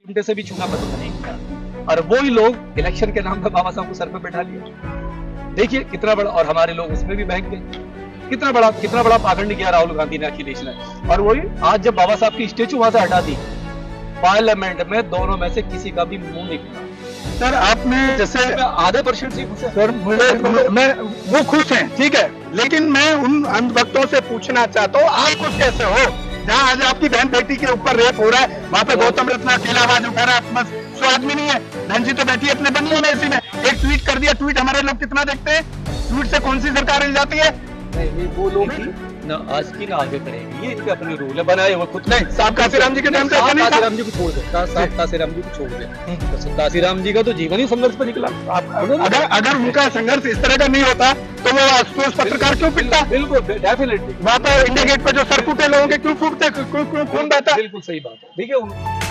चिमटे से भी छूना पसंद नहीं किया और वही लोग इलेक्शन के नाम पर बाबा साहब को सर पे बैठा लिया। देखिए कितना बड़ा, और हमारे लोग उसमें भी बहक गए। कितना बड़ा पाखंड किया राहुल गांधी ने, अखिलेश ने। और वही आज जब बाबा साहब की स्टेचू वहां से हटा दी, पार्लियामेंट में दोनों में से किसी का भी मुंह नहीं खुला। सर आपने जैसे आधे % से खुश है सर मैं वो खुश हैं, ठीक है, लेकिन मैं उन अंधभक्तों से पूछना चाहता हूँ, आप खुश कैसे हो जहाँ आज आपकी बहन बेटी के ऊपर रेप हो रहा है, वहाँ पे गौतम रत्ना अकेला आवाज उठा रहा है, बस 100 आदमी नहीं है, बहन जी तो बैठी है अपने बंगले में इसी में, एक ट्वीट कर दिया। ट्वीट हमारे लोग कितना देखते हैं, ट्वीट से कौन सी सरकार हिल जाती है? नहीं, वो लोग ही ना आज की ना आगे करेंगे, ये इनके अपने रूल है बनाए हुए खुद। नहीं, साहब काशीराम जी के नाम से ऐसा नहीं था। काशीराम जी को छोड़ दे, साहब काशीराम जी को छोड़ दे, तो काशीराम जी का तो जीवन ही संघर्ष पर निकला। अगर उनका संघर्ष इस तरह का नहीं होता तो वो आशुतोष पत्रकार क्यों पिटता? बिल्कुल डेफिनेटली। वहाँ पर इंडिया गेट पर जो सर फूटे लोगों के क्यों फूटते, क्यों खून बहता? बिल्कुल सही बात है। देखिए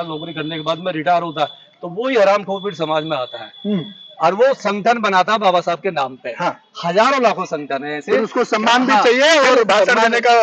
नौकरी करने के बाद में रिटायर होता है तो वो ही हरामखोर फिर समाज में आता है और वो संगठन बनाता है बाबा साहब के नाम पे। हाँ। हजारों लाखों संगठन है ऐसे, तो उसको सम्मान भी चाहिए और भाषण देने का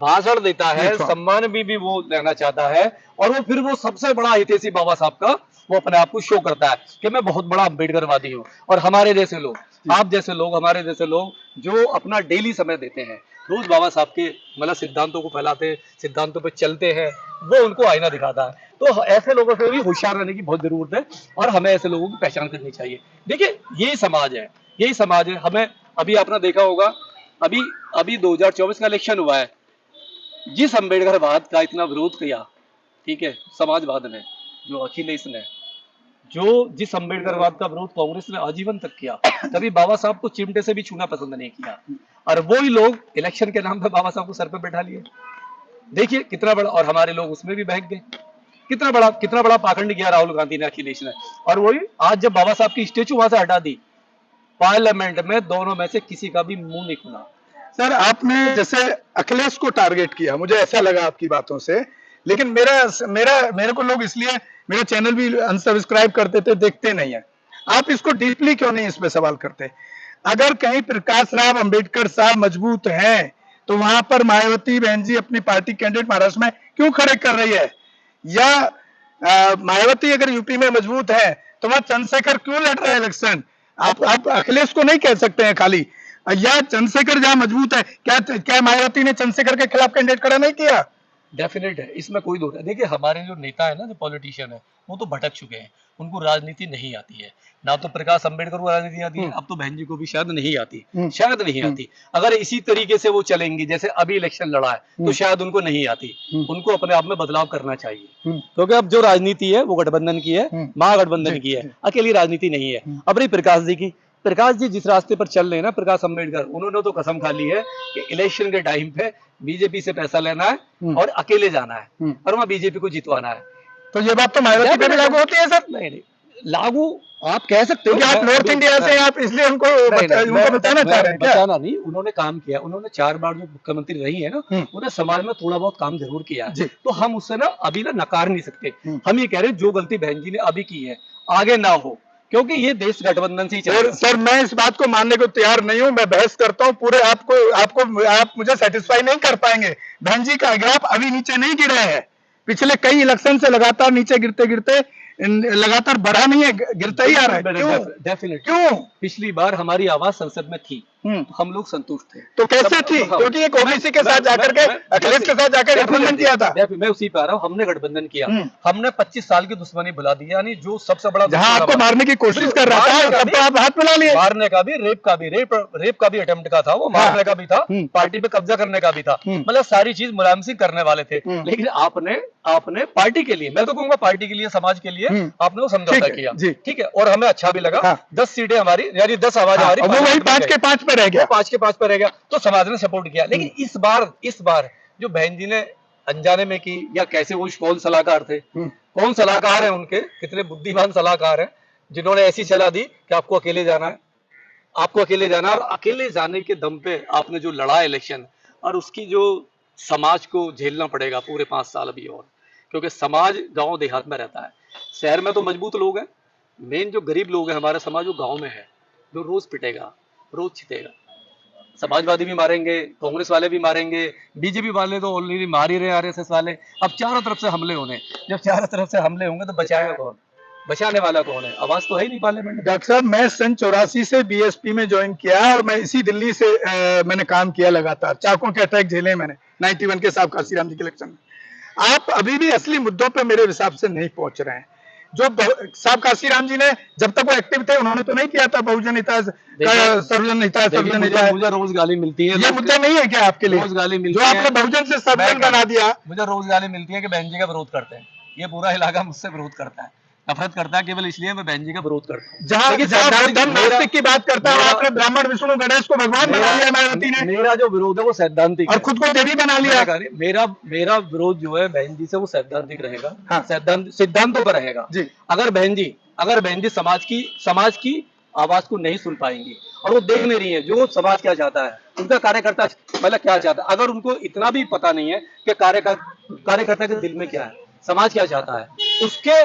भाषण देता है, सम्मान भी वो लेना चाहता है और वो फिर वो सबसे बड़ा हितैषी बाबा साहब का वो अपने आप को शो करता है कि मैं बहुत बड़ा अम्बेडकरवादी हूँ। और हमारे जैसे लोग, आप जैसे लोग, हमारे जैसे लोग जो अपना डेली समय देते हैं, रोज बाबा साहब के मतलब सिद्धांतों को फैलाते हैं, सिद्धांतों पर चलते हैं, वो उनको आईना दिखाता है। तो ऐसे लोगों से भी होशियार रहने की बहुत जरूरत है और हमें ऐसे लोगों की पहचान करनी चाहिए। देखिए यही समाज है, यही समाज है। हमें अभी आपने देखा होगा, अभी 2024 का इलेक्शन हुआ है, जिस अम्बेडकरवाद का इतना विरोध किया, ठीक है, समाजवाद ने, जो अखिलेश ने, जिस अम्बेडकरवाद का विरोध कांग्रेस ने आजीवन तक किया, कभी बाबा साहब को चिमटे से भी छूना पसंद नहीं किया और वही लोग इलेक्शन के नाम पर बाबा साहब को सर पे बैठा लिए। देखिए कितना बड़ा, और हमारे लोग उसमें भी बहक गए। कितना बड़ा पाखंड किया राहुल गांधी ने, अखिलेश ने। और वही आज जब बाबा साहब की स्टेचू वहां से हटा दी, पार्लियामेंट में दोनों में से किसी का भी मुंह नहीं खुला। सर आपने जैसे अखिलेश को टारगेट किया, मुझे ऐसा लगा आपकी बातों से, लेकिन मेरे को लोग इसलिए मेरा चैनल भी अनसब्सक्राइब करते थे, देखते नहीं है। आप इसको डीपली क्यों नहीं इस पे सवाल करते? अगर कहीं प्रकाश राव अंबेडकर साहब मजबूत हैं तो वहां पर मायावती बहन जी अपनी पार्टी कैंडिडेट महाराष्ट्र में क्यों खड़े कर रही है? या मायावती अगर यूपी में मजबूत है तो वहां चंद्रशेखर क्यों लड़ रहे हैं इलेक्शन? आप अखिलेश को नहीं कह सकते हैं खाली, या चंद्रशेखर जहां मजबूत है, क्या मायावती ने चंद्रशेखर के खिलाफ कैंडिडेट खड़ा नहीं किया? डेफिनेट है, इसमें कोई दो है। देखिए हमारे जो नेता है ना, जो पॉलिटिशियन है, वो तो भटक चुके हैं, उनको राजनीति नहीं आती है। ना तो प्रकाश अंबेडकर को राजनीति आती है, अब तो बहन जी को भी शायद नहीं आती, शायद नहीं आती। अगर इसी तरीके से वो चलेंगी जैसे अभी इलेक्शन लड़ा है तो शायद उनको नहीं आती। उनको अपने आप में बदलाव करना चाहिए, क्योंकि अब जो राजनीति है वो गठबंधन की है, महागठबंधन की है, अकेली राजनीति नहीं है। अब रही प्रकाश जी की, प्रकाश जी जिस रास्ते पर चल रहे हैं ना, प्रकाश अंबेडकर, उन्होंने तो कसम खा ली है कि इलेक्शन के टाइम पे बीजेपी से पैसा लेना है और अकेले जाना है और वहां बीजेपी को जितवाना है। तो ये बात तो मायावती पे भी लागू होती है सर? नहीं, लागू आप कह सकते हो कि आप नॉर्थ इंडिया से, आप इसलिए उनको बताना चाह रहे हैं? बताना नहीं, उन्होंने काम किया, उन्होंने 4 बार जो मुख्यमंत्री रही है ना, उन्होंने समाज में थोड़ा बहुत काम जरूर किया है, तो हम उससे ना अभी ना नकार नहीं सकते। हम ये कह रहे हैं जो गलती बहन जी ने अभी की है आगे ना हो, क्योंकि ये देश गठबंधन से ही चल रहा है। सर मैं इस बात को मानने को तैयार नहीं हूं, मैं बहस करता हूं पूरे, आप मुझे सेटिस्फाई नहीं कर पाएंगे। बहन जी का ग्राफ अभी नीचे नहीं गिरा है, पिछले कई इलेक्शन से लगातार नीचे गिरते लगातार बढ़ा नहीं है, गिरता ही आ रहा है। क्यों? डेफिनेटली क्यों? पिछली बार हमारी आवाज संसद में थी, तो हम लोग संतुष्ट थे। तो कैसे थी? क्योंकि एक ओबीसी के साथ जाकर के, अखिलेश के साथ जाकर गठबंधन किया था। मैं उसी पे आ रहा हूँ, हमने गठबंधन किया, हमने 25 साल की दुश्मनी भुला दी, यानी जो सबसे बड़ा जहां आपको मारने की कोशिश कर रहा था तब तो आप हाथ मिला लिए। मारने का भी, रेप का भी अटेम्प्ट का था, वो मारने का भी था, पार्टी पे कब्जा करने का भी था, मतलब सारी चीज मुलायम सिंह करने वाले थे। लेकिन आपने पार्टी के लिए, मैं तो कहूंगा पार्टी के लिए, समाज के लिए आपने वो समझौता किया, ठीक है, और हमें अच्छा भी लगा। 10 सीटें हमारी, यानी 10 आवाज हमारी, वो वही 5 के 5 पे रह गया, 5 के 5 पे रह गया, तो समाज ने सपोर्ट किया। लेकिन इस बार जो बहन जी ने अनजाने में की, या कैसे वो कौन सलाहकार थे, कौन सलाहकार है उनके, कितने बुद्धिमान सलाहकार हैं जिन्होंने ऐसी सलाह दी कि आपको अकेले जाना है, आपको अकेले जाना है, और अकेले जाने के दम पे आपने जो लड़ा इलेक्शन, और उसकी जो समाज को झेलना पड़ेगा पूरे 5 साल अभी और, क्योंकि समाज गांव देहात में रहता है। शहर में तो मजबूत लोग हैं, मेन जो गरीब लोग हैं हमारा समाज वो गांव में है, जो रोज पिटेगा, रोज छितेगा। समाजवादी भी मारेंगे, कांग्रेस वाले भी मारेंगे, बीजेपी वाले तो ऑलरेडी मार ही रहे, आरएसएस वाले। अब चारों तरफ से हमले होने, जब चारों तरफ से हमले होंगे तो बचाएगा कौन, बचाने वाला कौन है? आवाज तो है ही नहीं पार्लियामेंट में। डॉक्टर साहब, मैं सन 84 से बीएसपी में ज्वाइन किया और मैं इसी दिल्ली से मैंने काम किया लगातार, चाकों के अटैक झेले मैंने 91 के साहब काशीराम जी के इलेक्शन में। आप अभी भी असली मुद्दों पे मेरे हिसाब से नहीं पहुंच रहे हैं। जो साहब काशीराम जी ने जब तक वो एक्टिव थे उन्होंने तो नहीं किया था बहुजन हिताय सर्वजन हिताय सर्वजन हिताय। मुझे रोज गाली मिलती है, ये मुद्दा नहीं है क्या आपके लिए? रोज गाली मिलती जो है, आपने बहुजन से सर्वजन बना दिया। मुझे रोज गाली मिलती है कि बहन जी का विरोध करते हैं, ये पूरा इलाका मुझसे विरोध करता है, नफरत करता है केवल इसलिए मैं बहन जी का विरोध करता हूँ। जहाँ की बात करता है आपने ब्राह्मण विष्णु गणेश को भगवान बना लिया मायावती ने। मेरा जो विरोध है वो सैद्धांतिक और खुद को देवी बना लिया। मेरा विरोध जो है बहन जी से वो सैद्धांतिक रहेगा, हाँ। सिद्धांतों पर रहेगा जी। अगर बहन जी समाज की आवाज को नहीं सुन पाएंगी और वो देख नहीं रही है जो समाज क्या चाहता है, उनका कार्यकर्ता मतलब क्या चाहता है, अगर उनको इतना भी पता नहीं है कि कार्यकर्ता के दिल में क्या है, समाज क्या चाहता है, उसके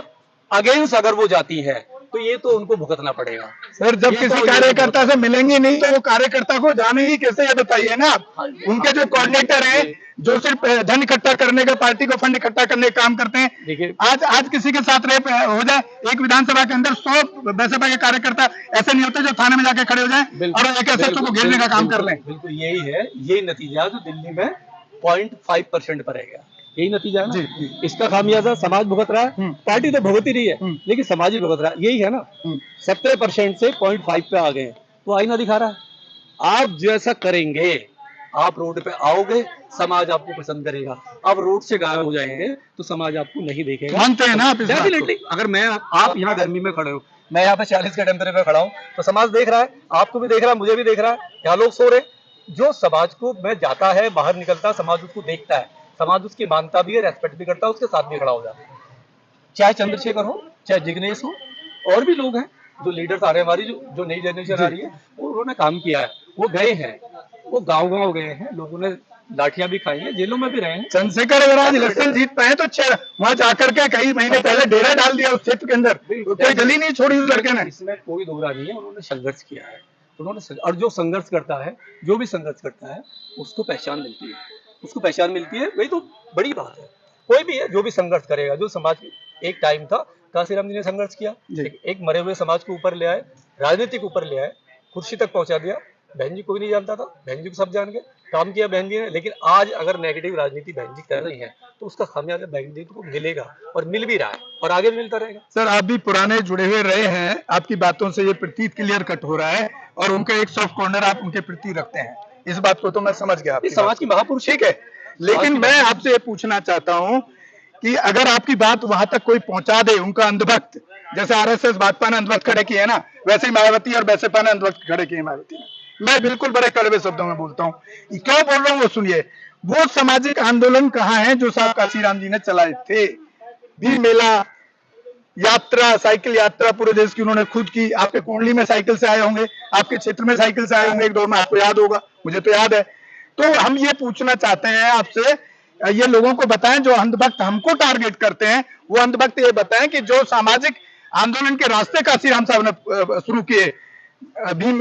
अगेंस्ट अगर वो जाती है तो ये तो उनको भुगतना पड़ेगा। सर जब किसी कार्यकर्ता से मिलेंगे नहीं तो वो कार्यकर्ता को जानेंगे कैसे, ये बताइए ना आप। उनके जो कोऑर्डिनेटर हैं जो सिर्फ धन इकट्ठा करने का, पार्टी को फंड इकट्ठा करने का काम करते हैं, देखिए आज किसी के साथ रेप हो जाए, एक विधानसभा के अंदर 100 बसपा के कार्यकर्ता ऐसे नहीं होते जो थाने में जाके खड़े हो जाए और एक एसएचओ को घेरने का काम कर लें। बिल्कुल यही है, यही नतीजा जो दिल्ली में 0.5% पर रहेगा, यही नतीजा है ना। इसका खामियाजा समाज भुगत रहा है, पार्टी तो भुगत ही रही है लेकिन समाज ही भुगत रहा है, यही है ना। 70% से 0.5 पे आ गए, तो आईना दिखा रहा है। आप जैसा करेंगे, आप रोड पे आओगे, समाज आपको पसंद करेगा। आप रोड से गायब हो जाएंगे तो समाज आपको नहीं देखेगा। मानते हैं ना आप इस बात को? डेफिनेटली। अगर आप यहाँ गर्मी में खड़े हो, मैं यहाँ पे 40 के टेम्परेचर पे खड़ा हूँ, तो समाज देख रहा है, आपको भी देख रहा है, मुझे भी देख रहा है, यहाँ लोग सो रहे। जो समाज को में जाता है, बाहर निकलता है, समाज उसको देखता है, समाज उसकी मानता भी है, रेस्पेक्ट भी करता है, उसके साथ भी खड़ा हो जाता है। चाहे चंद्रशेखर हो, चाहे जिग्नेश हो, और भी लोग हैं जो लीडर्स आ रहे हैं, हमारी जो नई जनरेशन आ रही है, उन्होंने काम किया है, वो गए हैं, वो गांव गए हैं, लोगों ने लाठियां भी खाई हैं, जेलों में भी रहे हैं। चंद्रशेखर अगर आज इलेक्शन जीत पाए तो वहां जाकर के कई महीने पहले डेरा डाल दिया उस क्षेत्र के अंदर, तो कोई गली नहीं छोड़ी उस लड़के ने। इसमें कोई दोहरा नहीं है, उन्होंने संघर्ष किया है, और जो संघर्ष करता है, जो भी संघर्ष करता है, उसको पहचान मिलती है, वही तो बड़ी बात है। कोई भी है जो भी संघर्ष करेगा, जो समाज एक टाइम था, काशीराम जी ने संघर्ष किया, एक मरे हुए समाज को ऊपर ले आए, राजनीति को ऊपर ले आए, कुर्सी तक पहुंचा दिया। बहन जी कोई नहीं जानता था, बहन जी को सब जान गए, काम किया बहन जी ने। लेकिन आज अगर नेगेटिव राजनीति बहन जी कर रही है तो उसका खामियाजा बहन जी को मिलेगा, और मिल भी रहा है, और आगे भी मिलता रहेगा। सर आप भी पुराने जुड़े हुए रहे हैं, आपकी बातों से ये प्रतीत क्लियर कट हो रहा है, और उनका एक सॉफ्ट कॉर्नर आप उनके प्रति रखते हैं, इस बात को तो मैं समझ गया। समाज की महापुरुष, ठीक है, लेकिन मैं आपसे ये पूछना चाहता हूँ कि अगर आपकी बात वहां तक कोई पहुंचा दे, उनका अंधभक्त, जैसे आरएसएस भाजपा ने अंधभक्त खड़े किए ना, वैसे ही मायावती और बसपा ने अंधभक्त खड़े किए मायावती ने। मैं बिल्कुल बड़े कड़वे शब्दों में बोलता हूँ, क्यों बोल रहा हूँ वो सुनिए। वो सामाजिक आंदोलन कहाँ है जो साहब काशीराम जी ने चलाए थे? भीम मेला यात्रा, साइकिल यात्रा पूरे देश की उन्होंने खुद की। आपके कुंडली में साइकिल से आए होंगे, आपके क्षेत्र में साइकिल से आए होंगे एक दौर में, आपको याद होगा, मुझे तो याद है। तो हम ये पूछना चाहते हैं आपसे, ये लोगों को बताएं जो अंधभक्त हमको टारगेट करते हैं, वो अंधभक्त ये बताएं कि जो सामाजिक आंदोलन के रास्ते काशीराम साहब ने शुरू किए, भीम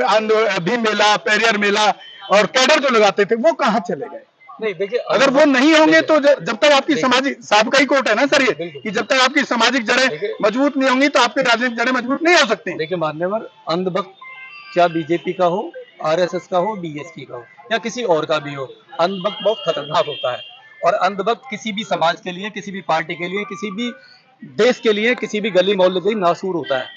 मेला, पेरियर मेला, और कैडर जो लगाते थे, वो कहाँ चले गए? नहीं देखिए, अगर वो नहीं होंगे तो जब तक आपकी सामाजिक, साहब का ही कोट है ना सर ये, कि जब तक आपकी सामाजिक जड़ें मजबूत नहीं होंगी तो आपकी राजनीतिक जड़ें मजबूत नहीं हो सकती। देखिए मान्यवर, अंधभक्त चाहे बीजेपी का हो, आरएसएस का हो, बीएसपी का हो, या किसी और का भी हो, अंधभक्त बहुत खतरनाक होता है। और अंधभक्त किसी भी समाज के लिए, किसी भी पार्टी के लिए, किसी भी देश के लिए, किसी भी गली मोहल्ले के लिए नासूर होता है।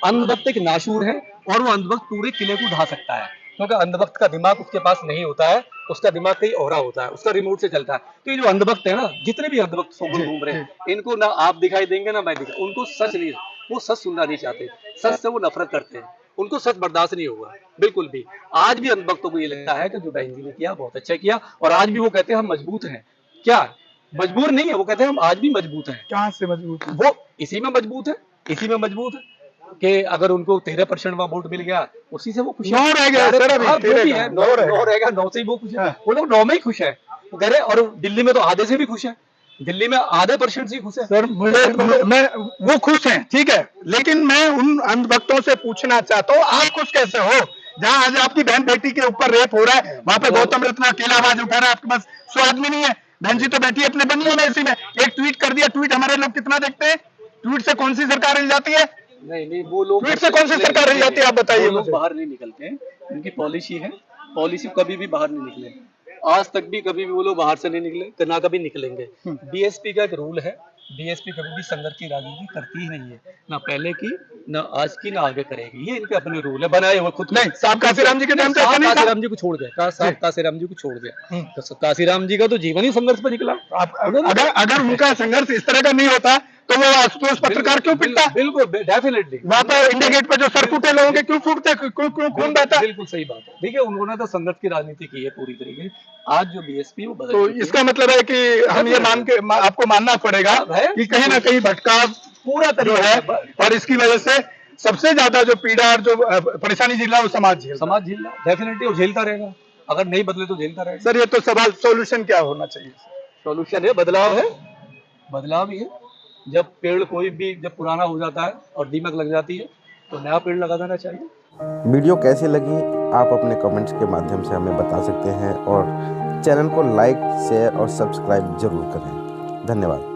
अंधभक्त एक नासूर है, और वो अंधभक्त पूरे किले को ढा सकता है, क्योंकि अंधभक्त का दिमाग उसके पास नहीं होता है, उसका दिमाग कहीं और होता है, उसका रिमोट से चलता है। तो ये जो अंधभक्त है ना, जितने भी अंधभक्त सोकर घूम रहे हैं, इनको ना आप दिखाई देंगे ना मैं दिखाई, उनको सच नहीं, वो सच सुनना नहीं चाहते, सच से वो नफरत करते हैं, उनको सच बर्दाश्त नहीं होगा बिल्कुल भी। आज भी अंधभक्तों को ये लगता है कि जो बहन जी ने किया बहुत अच्छा किया, और आज भी वो कहते हैं हम मजबूत हैं। क्या मजबूर नहीं है, वो कहते हैं हम आज भी मजबूत हैं। कहाँ से मजबूत है? वो इसी में मजबूत है कि अगर उनको 13% वोट मिल गया, उसी से वो खुश है। 9 रह गया सर, अभी 9 रहेगा, 9 से ही वो खुश है। वो लोग 9 में ही खुश है, वो कह रहे, और दिल्ली में तो आधे से भी खुश है। दिल्ली में आधे % ही खुश है। सर मैं वो खुश हैं, ठीक है, लेकिन मैं उन अंधभक्तों से पूछना चाहता हूँ, आप खुश कैसे हो जहाँ आज आपकी बहन बेटी के ऊपर रेप हो रहा है, वहां पे गौतम रत्ना अकेला आवाज उठा रहा है, आपके पास 100 आदमी नहीं है, बहन जी तो बैठी है अपने बंगले में इसी में, एक ट्वीट कर दिया, ट्वीट हमारे लोग कितना देखते हैं, ट्वीट से कौन सी सरकार हिल जाती है, नहीं वो लोग ट्वीट से कौन सी सरकार हिल जाती है, आप बताइए वो लोग मुझे। बाहर नहीं निकलते हैं, उनकी पॉलिसी है, पॉलिसी कभी भी बाहर नहीं निकले, आज तक भी कभी भी वो लोग बाहर से नहीं निकले, ना कभी निकलेंगे। बीएसपी का एक रूल है, बीएसपी कभी भी संघर्ष की राजनीति करती ही नहीं है, ना पहले की, ना आज की, ना आगे करेगी, ये इनके अपने रूल है बनाए हुए खुद। नहीं, साहब काशीराम जी के टाइम पे ऐसा नहीं था। काशीराम जी को छोड़ दिया, साहब काशीराम जी को छोड़ दिया, तो काशीराम जी का तो जीवन ही संघर्ष पर निकला। अगर उनका संघर्ष इस तरह का नहीं होता तो वो आशुतोष पत्रकार क्यों पिटता? बिल्कुल डेफिनेटली, वहां पर इंडिया गेट पर जो सर फूटे लोगों के क्यों फूटते, क्यों खून बहता? बिल्कुल सही बात है। देखिए उन्होंने तो संघर्ष की राजनीति की है पूरी तरीके, आज जो बीएसपी वो बदल तो चुकी है। इसका मतलब है कि हम ये मान के आपको मानना पड़ेगा कि कहीं ना कहीं भटकाव पूरा जो है, और इसकी वजह से सबसे ज्यादा जो पीड़ा और जो परेशानी झेल रहा है वो समाज झेल रहा है, डेफिनेटली वो झेलता रहेगा, अगर नहीं बदले तो झेलता रहेगा। सर ये तो सवाल, सोल्यूशन क्या होना चाहिए? सॉल्यूशन है बदलाव ही है। जब पेड़ कोई भी जब पुराना हो जाता है और दीमक लग जाती है तो नया पेड़ लगा देना चाहिए। वीडियो कैसी लगी आप अपने कमेंट्स के माध्यम से हमें बता सकते हैं और चैनल को लाइक, शेयर और सब्सक्राइब जरूर करें। धन्यवाद।